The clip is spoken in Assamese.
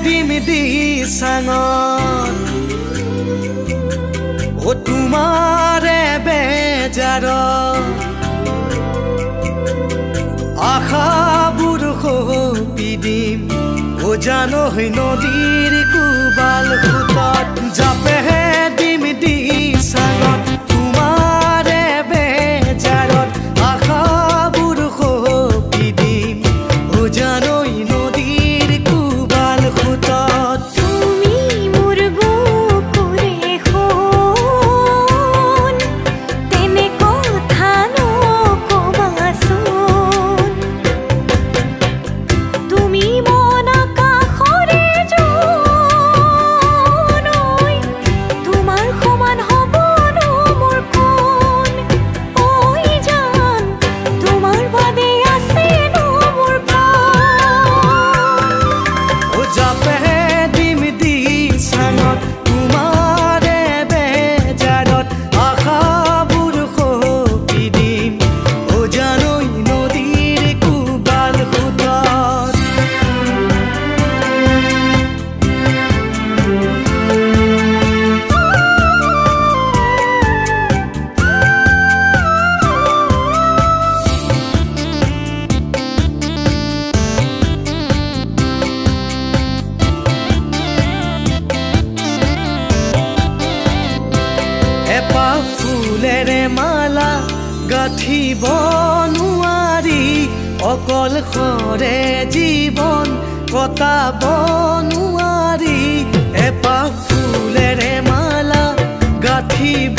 দিম দিচাঙত ও তোমাৰে বেজাৰত আশাবোৰ সপি দিম ও জানৈ নদীৰ কোবাল সোঁতত জাপেহে দিম দিচাঙত তোমাৰে বেজাৰত আশাবোৰ সপি দিম ও জানৈ নদীৰ কোবাল সোঁতত তুমি মোৰ বুকুৰে সোণ তেনে কথা নকবাচোন তুমি মন আকাশৰে জোনৈ তোমাৰ সমান হ'বনো মোৰ কোন ঐ জান তোমাৰ বাদে আছেনো মোৰ ও জাপেহে দিম দিচাঙত তোমাৰে বেজাৰত আশাবোৰ সপি দিম ও জানৈ নদীৰ কোবাল সোঁতত এপাহ ফুলেৰে মালা গাঁঠিব নোৱাৰি অকলশৰে জীৱন কটাব নোৱাৰি এপাহ ফুলেৰে মালা গাঁঠিব